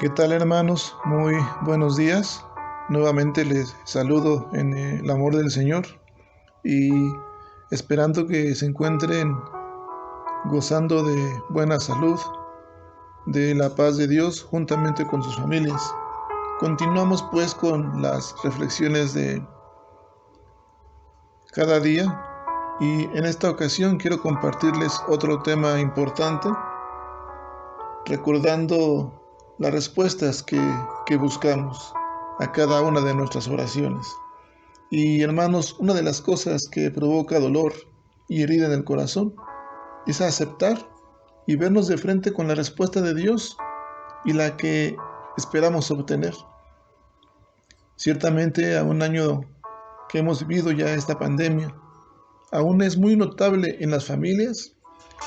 ¿Qué tal, hermanos? Muy buenos días. Nuevamente les saludo en el amor del Señor y esperando que se encuentren gozando de buena salud, de la paz de Dios juntamente con sus familias. Continuamos pues con las reflexiones de cada día y en esta ocasión quiero compartirles otro tema importante, recordando las respuestas que buscamos a cada una de nuestras oraciones. Y hermanos, una de las cosas que provoca dolor y herida en el corazón es aceptar y vernos de frente con la respuesta de Dios y la que esperamos obtener. Ciertamente, a un año que hemos vivido ya esta pandemia, aún es muy notable en las familias,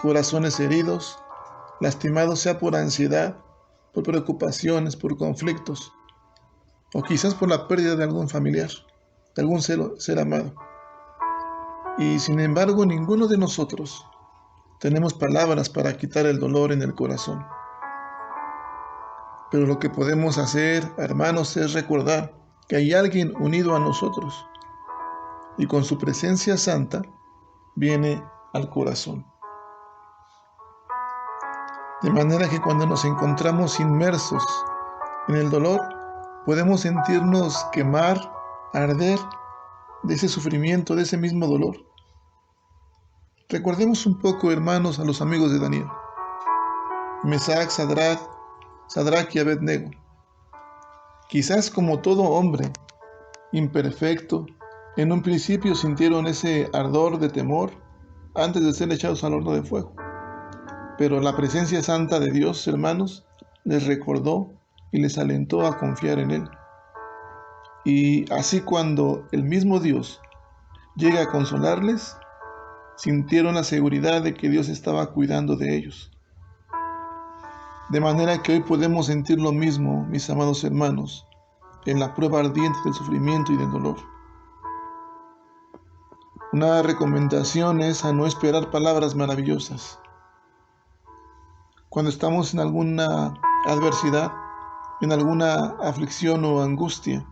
corazones heridos, lastimados sea por ansiedad, por preocupaciones, por conflictos, o quizás por la pérdida de algún familiar, de algún ser amado. Y sin embargo, ninguno de nosotros tenemos palabras para quitar el dolor en el corazón. Pero lo que podemos hacer, hermanos, es recordar que hay alguien unido a nosotros y con su presencia santa viene al corazón. De manera que cuando nos encontramos inmersos en el dolor, podemos sentirnos quemar, arder de ese sufrimiento, de ese mismo dolor. Recordemos un poco, hermanos, a los amigos de Daniel, Mesac, Sadrach y Abednego. Quizás como todo hombre imperfecto, en un principio sintieron ese ardor de temor antes de ser echados al horno de fuego. Pero la presencia santa de Dios, hermanos, les recordó y les alentó a confiar en Él. Y así cuando el mismo Dios llega a consolarles, sintieron la seguridad de que Dios estaba cuidando de ellos. De manera que hoy podemos sentir lo mismo, mis amados hermanos, en la prueba ardiente del sufrimiento y del dolor. Una recomendación es a no esperar palabras maravillosas. Cuando estamos en alguna adversidad, en alguna aflicción o angustia,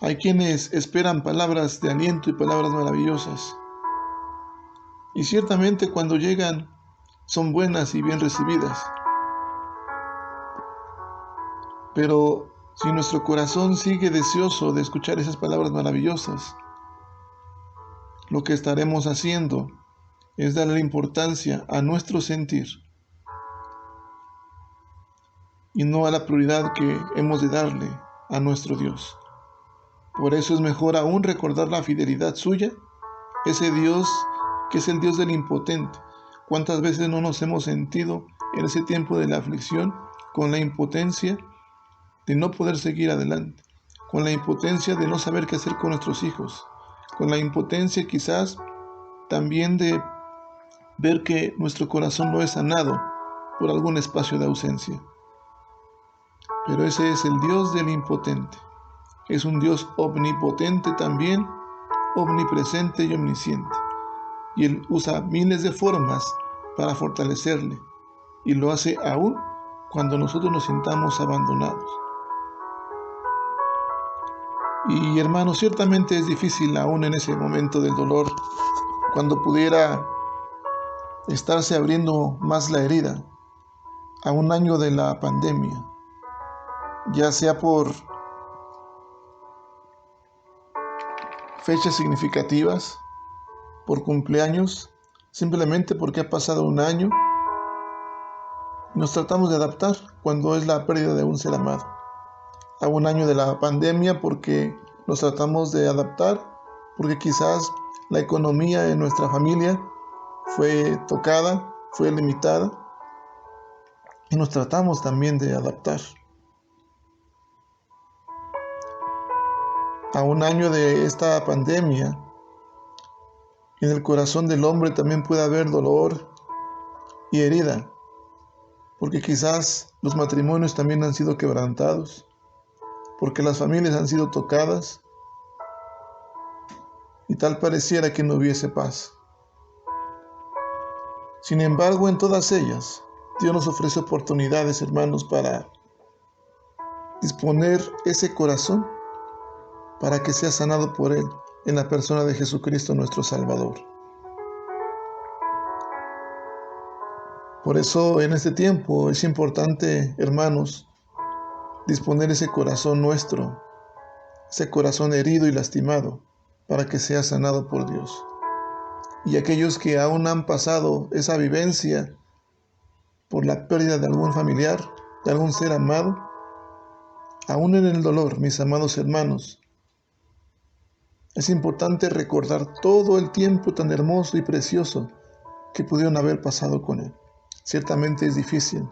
hay quienes esperan palabras de aliento y palabras maravillosas. Y ciertamente cuando llegan son buenas y bien recibidas. Pero si nuestro corazón sigue deseoso de escuchar esas palabras maravillosas, lo que estaremos haciendo es darle importancia a nuestro sentir y no a la prioridad que hemos de darle a nuestro Dios. Por eso es mejor aún recordar la fidelidad suya, ese Dios que es el Dios del impotente. ¿Cuántas veces no nos hemos sentido en ese tiempo de la aflicción con la impotencia de no poder seguir adelante, con la impotencia de no saber qué hacer con nuestros hijos, con la impotencia quizás también de ver que nuestro corazón no es sanado por algún espacio de ausencia? Pero ese es el Dios del impotente. Es un Dios omnipotente también, omnipresente y omnisciente. Y Él usa miles de formas para fortalecerle. Y lo hace aún cuando nosotros nos sintamos abandonados. Y hermanos, ciertamente es difícil aún en ese momento del dolor, cuando pudiera estarse abriendo más la herida, a un año de la pandemia, ya sea por fechas significativas, por cumpleaños, simplemente porque ha pasado un año, nos tratamos de adaptar cuando es la pérdida de un ser amado. A un año de la pandemia porque nos tratamos de adaptar, porque quizás la economía en nuestra familia fue tocada, fue limitada, y nos tratamos también de adaptar. A un año de esta pandemia, en el corazón del hombre también puede haber dolor y herida, porque quizás los matrimonios también han sido quebrantados, porque las familias han sido tocadas, y tal pareciera que no hubiese paz. Sin embargo, en todas ellas, Dios nos ofrece oportunidades, hermanos, para disponer ese corazón para que sea sanado por Él en la persona de Jesucristo nuestro Salvador. Por eso en este tiempo es importante, hermanos, disponer ese corazón nuestro, ese corazón herido y lastimado, para que sea sanado por Dios. Y aquellos que aún han pasado esa vivencia por la pérdida de algún familiar, de algún ser amado, aún en el dolor, mis amados hermanos, es importante recordar todo el tiempo tan hermoso y precioso que pudieron haber pasado con Él. Ciertamente es difícil,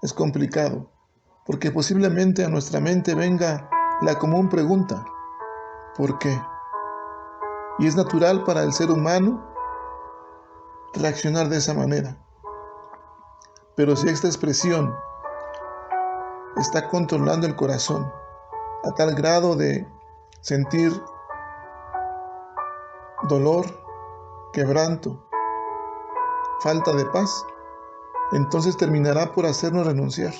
es complicado, porque posiblemente a nuestra mente venga la común pregunta: ¿por qué? Y es natural para el ser humano reaccionar de esa manera. Pero si esta expresión está controlando el corazón a tal grado de sentir dolor, quebranto, falta de paz, entonces terminará por hacernos renunciar.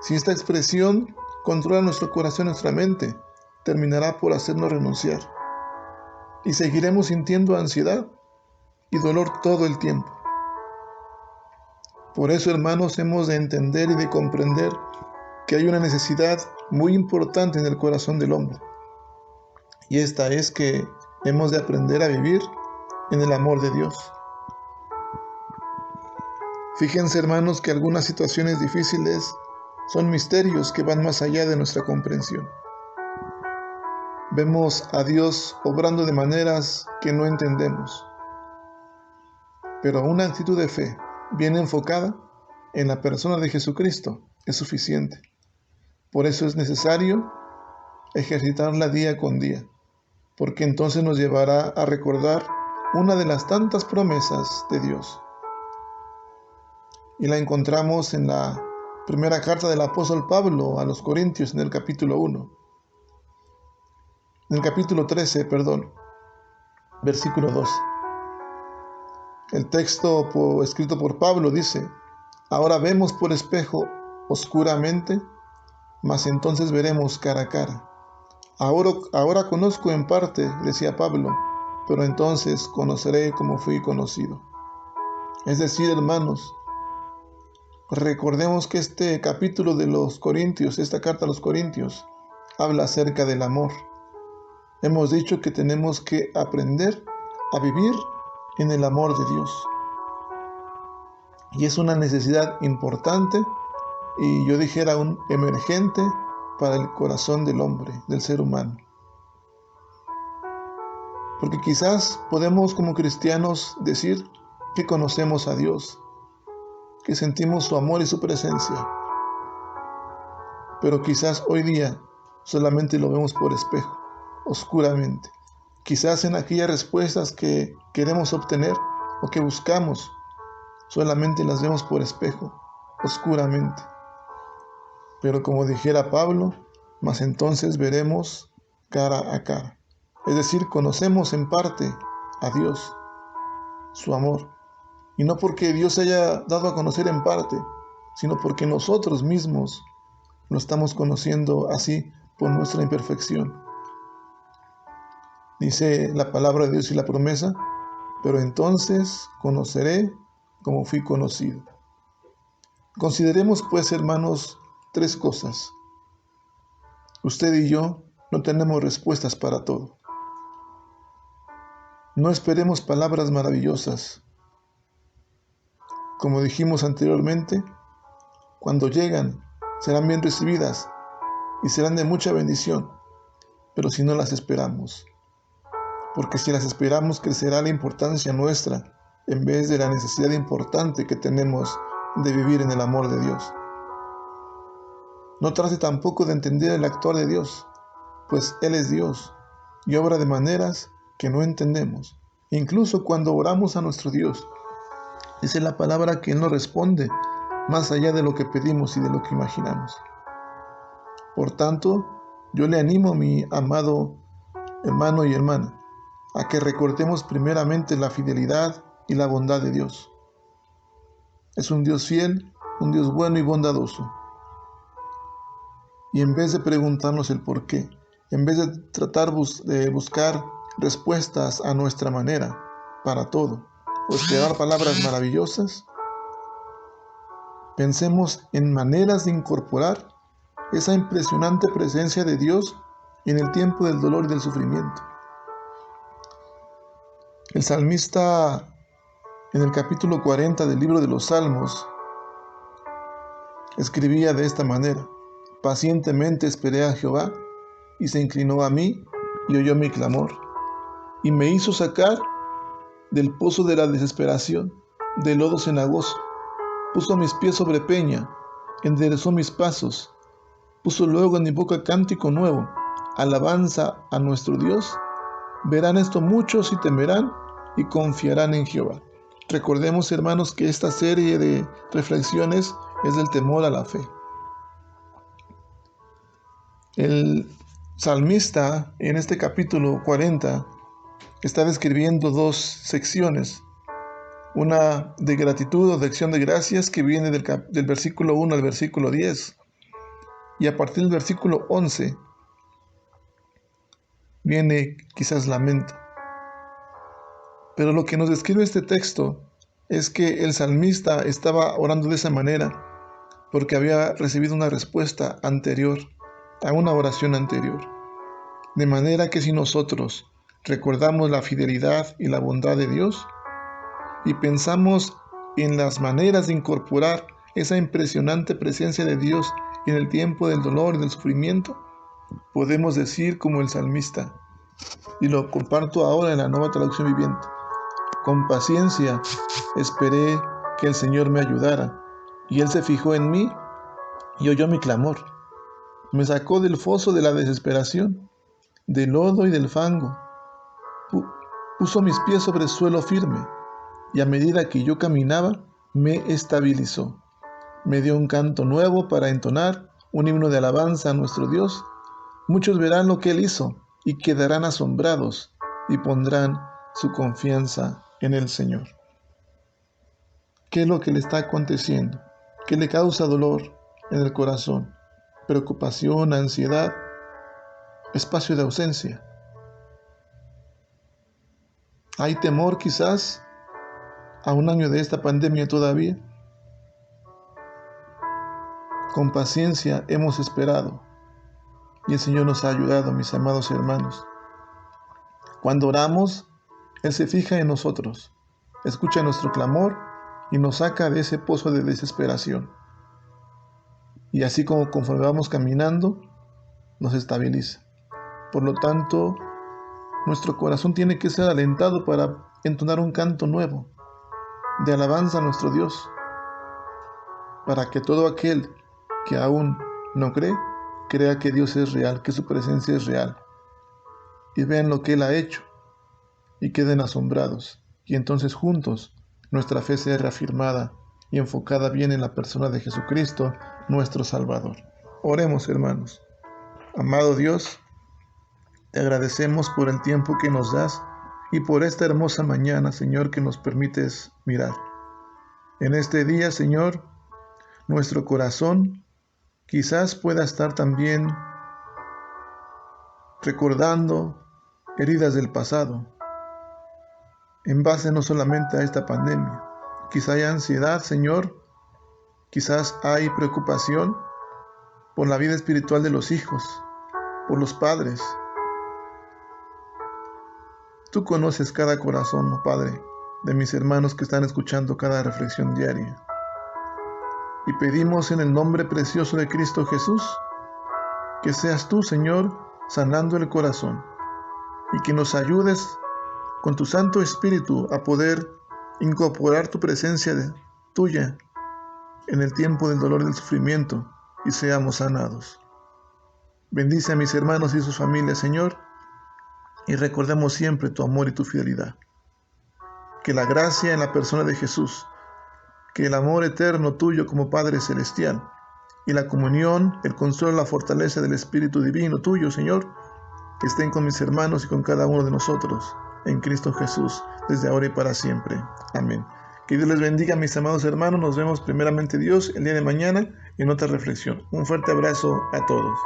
Si esta expresión controla nuestro corazón, nuestra mente, terminará por hacernos renunciar. Y seguiremos sintiendo ansiedad y dolor todo el tiempo. Por eso, hermanos, hemos de entender y de comprender que hay una necesidad muy importante en el corazón del hombre. Y esta es que hemos de aprender a vivir en el amor de Dios. Fíjense, hermanos, que algunas situaciones difíciles son misterios que van más allá de nuestra comprensión. Vemos a Dios obrando de maneras que no entendemos. Pero una actitud de fe bien enfocada en la persona de Jesucristo es suficiente. Por eso es necesario ejercitarla día con día, porque entonces nos llevará a recordar una de las tantas promesas de Dios. Y la encontramos en la primera carta del apóstol Pablo a los Corintios, en el capítulo 1. En el capítulo 13, versículo 12. El texto escrito por Pablo dice: ahora vemos por espejo oscuramente, mas entonces veremos cara a cara. Ahora conozco en parte, decía Pablo, pero entonces conoceré como fui conocido. Es decir, hermanos, recordemos que este capítulo de los Corintios, esta carta a los Corintios, habla acerca del amor. Hemos dicho que tenemos que aprender a vivir en el amor de Dios. Y es una necesidad importante y yo dijera aún emergente para el corazón del hombre, del ser humano. Porque quizás podemos como cristianos decir que conocemos a Dios, que sentimos su amor y su presencia. Pero quizás hoy día solamente lo vemos por espejo, oscuramente. Quizás en aquellas respuestas que queremos obtener o que buscamos, solamente las vemos por espejo, oscuramente. Pero como dijera Pablo, mas entonces veremos cara a cara. Es decir, conocemos en parte a Dios, su amor. Y no porque Dios se haya dado a conocer en parte, sino porque nosotros mismos lo estamos conociendo así por nuestra imperfección. Dice la palabra de Dios y la promesa: pero entonces conoceré como fui conocido. Consideremos pues, hermanos, 3 cosas. Usted y yo no tenemos respuestas para todo. No esperemos palabras maravillosas. Como dijimos anteriormente, cuando llegan serán bien recibidas y serán de mucha bendición, pero si no las esperamos. Porque si las esperamos, crecerá la importancia nuestra en vez de la necesidad importante que tenemos de vivir en el amor de Dios. No trate tampoco de entender el actuar de Dios, pues Él es Dios y obra de maneras que no entendemos. Incluso cuando oramos a nuestro Dios, dice la palabra que Él nos responde más allá de lo que pedimos y de lo que imaginamos. Por tanto, yo le animo, mi amado hermano y hermana, a que recordemos primeramente la fidelidad y la bondad de Dios. Es un Dios fiel, un Dios bueno y bondadoso. Y en vez de preguntarnos el por qué, en vez de tratar de buscar respuestas a nuestra manera para todo, o esperar palabras maravillosas, pensemos en maneras de incorporar esa impresionante presencia de Dios en el tiempo del dolor y del sufrimiento. El salmista, en el capítulo 40 del libro de los Salmos, escribía de esta manera: pacientemente esperé a Jehová, y se inclinó a mí, y oyó mi clamor, y me hizo sacar del pozo de la desesperación, del lodo cenagoso. Puso mis pies sobre peña, enderezó mis pasos, puso luego en mi boca cántico nuevo, alabanza a nuestro Dios. Verán esto muchos y temerán y confiarán en Jehová. Recordemos, hermanos, que esta serie de reflexiones es del temor a la fe. El salmista en este capítulo 40 está describiendo dos secciones. Una de gratitud o de acción de gracias que viene del versículo 1 al versículo 10. Y a partir del versículo 11 viene quizás lamento. Pero lo que nos describe este texto es que el salmista estaba orando de esa manera porque había recibido una respuesta anterior a una oración anterior. De manera que si nosotros recordamos la fidelidad y la bondad de Dios y pensamos en las maneras de incorporar esa impresionante presencia de Dios en el tiempo del dolor y del sufrimiento, podemos decir como el salmista, y lo comparto ahora en la Nueva Traducción Viviente: con paciencia esperé que el Señor me ayudara, y Él se fijó en mí y oyó mi clamor. Me sacó del foso de la desesperación, del lodo y del fango. Puso mis pies sobre suelo firme, y a medida que yo caminaba, me estabilizó. Me dio un canto nuevo para entonar, un himno de alabanza a nuestro Dios. Muchos verán lo que Él hizo, y quedarán asombrados, y pondrán su confianza en el Señor. ¿Qué es lo que le está aconteciendo? ¿Qué le causa dolor en el corazón? Preocupación, ansiedad, espacio de ausencia. ¿Hay temor quizás a un año de esta pandemia todavía? Con paciencia hemos esperado y el Señor nos ha ayudado, mis amados hermanos. Cuando oramos, Él se fija en nosotros, escucha nuestro clamor y nos saca de ese pozo de desesperación. Y así como conforme vamos caminando, nos estabiliza. Por lo tanto, nuestro corazón tiene que ser alentado para entonar un canto nuevo de alabanza a nuestro Dios, para que todo aquel que aún no cree, crea que Dios es real, que su presencia es real, y vean lo que Él ha hecho y queden asombrados, y entonces juntos nuestra fe sea reafirmada y enfocada bien en la persona de Jesucristo, nuestro Salvador. Oremos, hermanos. Amado Dios, te agradecemos por el tiempo que nos das y por esta hermosa mañana, Señor, que nos permites mirar. En este día, Señor, nuestro corazón quizás pueda estar también recordando heridas del pasado, en base no solamente a esta pandemia. Quizás hay ansiedad, Señor, quizás hay preocupación por la vida espiritual de los hijos, por los padres. Tú conoces cada corazón, oh Padre, de mis hermanos que están escuchando cada reflexión diaria. Y pedimos en el nombre precioso de Cristo Jesús, que seas tú, Señor, sanando el corazón, y que nos ayudes con tu Santo Espíritu a poder incorporar tu presencia tuya en el tiempo del dolor y del sufrimiento, y seamos sanados. Bendice a mis hermanos y sus familias, Señor, y recordemos siempre tu amor y tu fidelidad. Que la gracia en la persona de Jesús, que el amor eterno tuyo como Padre Celestial, y la comunión, el consuelo, la fortaleza del Espíritu Divino tuyo, Señor, que estén con mis hermanos y con cada uno de nosotros, en Cristo Jesús, desde ahora y para siempre. Amén. Que Dios les bendiga, mis amados hermanos. Nos vemos primeramente Dios el día de mañana en otra reflexión. Un fuerte abrazo a todos.